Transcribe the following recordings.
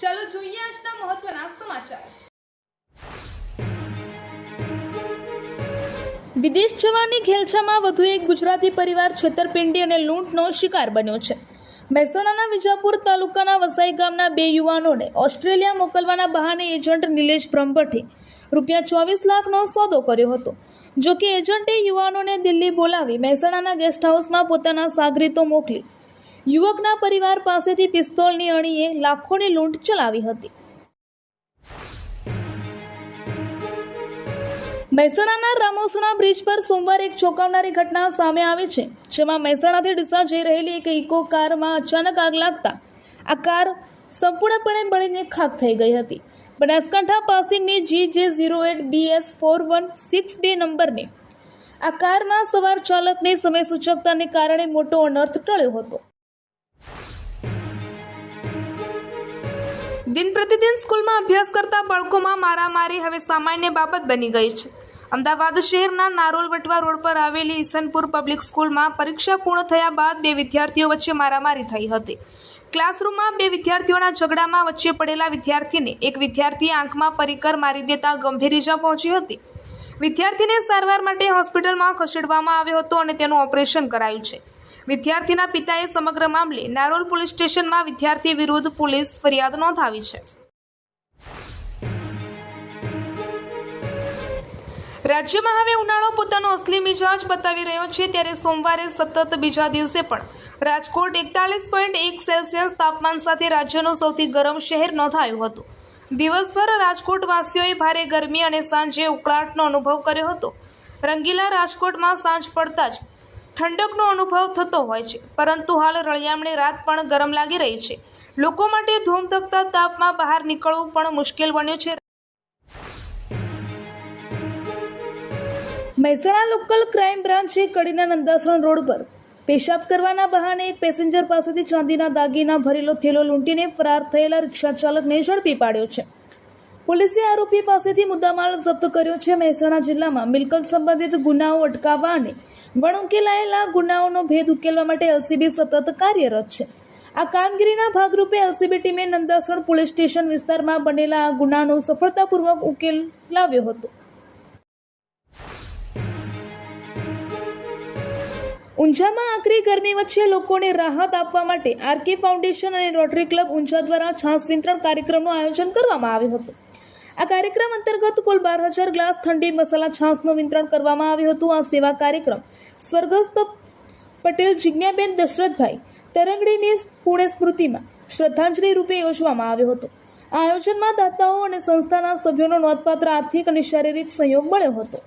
ચાલો જોઈએ આજના મહત્વના સમાચાર। વિદેશ જવાની ઘેલછામાં વધુ એક ગુજરાતી પરિવાર છેતરપિંડી અને લૂંટનો શિકાર બન્યો છે। મહેસાણાના વિજાપુર તાલુકાના વસાઈ ગામના બે યુવાનોને ઓસ્ટ્રેલિયા મોકલવાના બહાને એજન્ટ નિલેશ બ્રહ્મભટ્ટે ₹24 લાખનો સોદો કર્યો હતો। જો કે એજન્ટે યુવાનોને દિલ્હી બોલાવી મહેસાણાના ગેસ્ટ હાઉસમાં પોતાના સાગરીતો મોકલી યુવકના પરિવાર પાસેથી પિસ્તોલની અણીએ લાખોની લૂંટ ચલાવી હતી। મહેસાણાના રામોસણા બ્રિજ પર સોમવારે એક ચોંકાવનારી ઘટના સામે આવી છે, જેમાં મહેસાણાથી ડીસા જઈ રહેલી એક ઇકો કારમાં અચાનક આગ લાગતા આ કાર સંપૂર્ણપણે બળીને ખાખ થઈ ગઈ હતી। બનાસકાંઠા પાસિંગની GJ08BS4162 નંબરની આ કારમાં સવાર ચાલકની સમય સૂચકતાને કારણે મોટો અનર્થ ટળ્યો હતો। દિન પ્રતિદિન સ્કૂલમાં અભ્યાસ કરતા બાળકોમાં મારામારી હવે સામાન્ય બાબત બની ગઈ છે। અમદાવાદ શહેરના નારોલ વટવા રોડ પર આવેલી ઈસનપુર પબ્લિક સ્કૂલમાં પરીક્ષા પૂર્ણ થયા બાદ બે વિદ્યાર્થીઓ વચ્ચે મારામારી થઈ હતી। ક્લાસરૂમમાં બે વિદ્યાર્થીઓના ઝઘડામાં વચ્ચે પડેલા વિદ્યાર્થીને એક વિદ્યાર્થીએ આંખમાં પરિકર મારી દેતા ગંભીર ઈજા પહોંચી હતી। વિદ્યાર્થીને સારવાર માટે હોસ્પિટલમાં ખસેડવામાં આવ્યો હતો અને તેનું ઓપરેશન કરાયું છે। વિદ્યાર્થીના પિતાએ સમગ્ર મામલે નારોલ પોલીસ સ્ટેશનમાં વિદ્યાર્થી વિરુદ્ધ પોલીસ ફરિયાદ નોંધાવી છે। રાજ્યમાં હવે ઉનાળો પોતાનો અસલી મિજાજ બતાવી રહ્યો છે, ત્યારે સોમવારે સતત બીજા દિવસે પણ રાજકોટ 41.1 સેલ્સિયસ તાપમાન સાથે રાજ્યનું સૌથી ગરમ શહેર નોંધાયું હતું। દિવસભર રાજકોટવાસીઓએ ભારે ગરમી અને સાંજે ઉકળાટનો અનુભવ કર્યો હતો। રંગીલા રાજકોટમાં સાંજ પડતા જ ઠંડકનો અનુભવ થતો હોય છે, પરંતુ હાલ રળિયામણી રાત પણ ગરમ લાગી રહી છે। લોકો માટે ધૂમધકતા તાપમાં બહાર નીકળવું પણ મુશ્કેલ બન્યું છે। મહેસાણા લોકલ ક્રાઇમ બ્રાન્ચે કડીના નંદાસણ રોડ પર પેશાબ કરવાના બહાને એક પેસેન્જર પાસેથી ચાંદીના દાગીના ભરેલો થેલો લૂંટીને ફરાર થયેલા રિક્ષા ચાલકને ઝડપી પાડ્યો છે। પોલીસે આરોપી પાસેથી મુદ્દામાલ જપ્ત કર્યો છે। મહેસાણા જિલ્લામાં મિલકત સંબંધિત ગુનાઓ અટકાવવા અને વણઉકેલાયેલા ગુનાઓનો ભેદ ઉકેલવા માટે એલસીબી સતત કાર્યરત છે। આ કામગીરીના ભાગરૂપે એલસીબી ટીમે નંદાસણ પોલીસ સ્ટેશન વિસ્તારમાં બનેલા આ ગુનાનો સફળતાપૂર્વક ઉકેલ લાવ્યો હતો। ઊંઝામાં આકરી ગરમી વચ્ચે લોકોને રાહત આપવા માટે આરકે ફાઉન્ડેશન અને રોટરી ક્લબ ઊંઝા દ્વારા છાસ વિતરણ કાર્યક્રમનું આયોજન કરવામાં આવ્યું હતું। આ કાર્યક્રમ અંતર્ગત કુલ 12,000 ગ્લાસ ઠંડી મસાલા છાસનું વિતરણ કરવામાં આવ્યું હતું। આ સેવા કાર્યક્રમ સ્વર્ગસ્થ પટેલ જિજ્ઞાબેન દશરથભાઈ તરંગડીની પુણ્ય સ્મૃતિમાં શ્રદ્ધાંજલિ રૂપે યોજવામાં આવ્યો હતો। આ આયોજનમાં દાતાઓ અને સંસ્થાના સભ્યોનો નોંધપાત્ર આર્થિક અને શારીરિક સહયોગ મળ્યો હતો।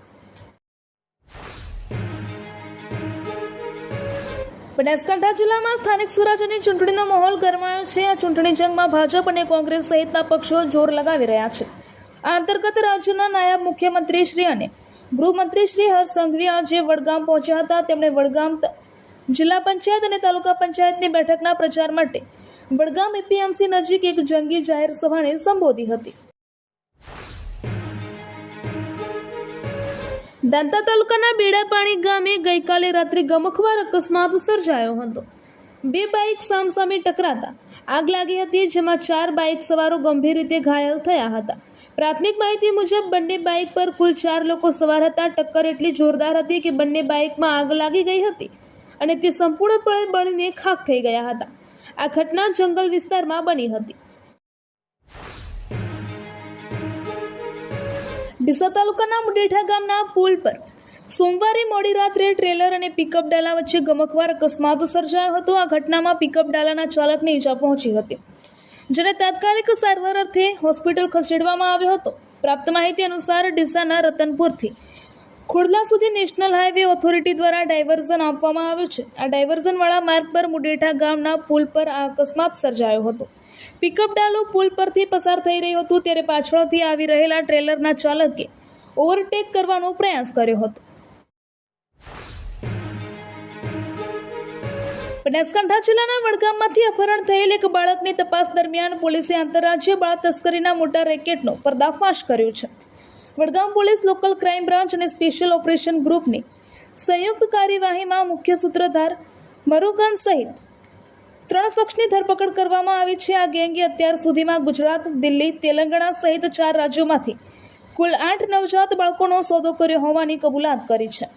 બનાસકાંઠા જિલ્લામાં સ્થાનિક સ્વરાજ્યની ચૂંટણીનો માહોલ ગરમાયો છે। આ ચૂંટણી જંગમાં ભાજપ અને કોંગ્રેસ સહિતના પક્ષો જોર લગાવી રહ્યા છે। આ અંતર્ગત રાજ્યના નાયબ મુખ્યમંત્રી શ્રી અને ગૃહમંત્રી શ્રી હર્ષ સંઘવી આજે વડગામ પહોંચ્યા હતા। તેમણે વડગામ જિલ્લા પંચાયત અને તાલુકા પંચાયતની બેઠકના પ્રચાર માટે વડગામ એપીએમસી નજીક એક જંગી જાહેર સભાને સંબોધી હતી। દાંતા તાલુકાના બેડાપાણી ગામે ગઈકાલે રાત્રે ગમખ્વાર અકસ્માત સર્જાયો હતો। બે બાઇક સામસામે ટકરાતા આગ લાગી હતી, જેમાં 4 બાઇક સવારો ગંભીર રીતે ઘાયલ થયા હતા। પ્રાથમિક માહિતી મુજબ બંને બાઇક પર કુલ 4 લોકો સવાર હતા। ટક્કર એટલી જોરદાર હતી કે બંને બાઇકમાં આગ લાગી ગઈ હતી અને તે સંપૂર્ણપણે બળીને ખાખ થઈ ગયા હતા। આ ઘટના જંગલ વિસ્તારમાં બની હતી। ડીસા તાલુકાના મુડેઠા ગામના પુલ પર સોમવારે મોડી રાત્રે ટ્રેલર અને પિકઅપ ડાલા વચ્ચે ગમખ્વાર અકસ્માત સર્જાયો હતો। આ ઘટનામાં પિકઅપ ડાલાના ચાલકને ઈજા પહોંચી હતી, જેને તાત્કાલિક સારવાર અર્થે હોસ્પિટલ ખસેડવામાં આવ્યો હતો। પ્રાપ્ત માહિતી અનુસાર ડીસાના રતનપુરથી ખોડલા સુધી નેશનલ હાઈવે ઓથોરિટી દ્વારા ડાયવર્ઝન આપવામાં આવ્યું છે। આ ડાયવર્ઝનવાળા માર્ગ પર મુડેઠા ગામના પુલ પર આ અકસ્માત સર્જાયો હતો। પિકઅપ ડાલો પુલ પરથી પસાર થઈ રહ્યું હતું, ત્યારે પાછળથી આવી રહેલા ટ્રેલરના ચાલકે ઓવરટેક કરવાનો પ્રયાસ કર્યો હતો। બનાસકાંઠા જિલ્લાના વડગામમાંથી અપહરણ થયેલ એક બાળકની તપાસ દરમિયાન પોલીસે આંતરરાજ્ય બાળ તસ્કરીના મોટા રેકેટનો પર્દાફાશ કર્યો છે। Vadgam police local crime branch અને સ્પેશિયલ ઓપરેશન ગ્રુપની સંયુક્ત કાર્યવાહીમાં મુખ્ય સૂત્રધાર મરુગન સહિત 3 શખ્સની ધરપકડ કરવામાં આવી છે. આ ગેંગે અત્યાર સુધીમાં ગુજરાત, દિલ્હી, તેલંગાણા સહિત 4 રાજ્યોમાંથી કુલ 8 નવજાત બાળકોનો સોદો કર્યો હોવાની કબૂલાત કરી છે.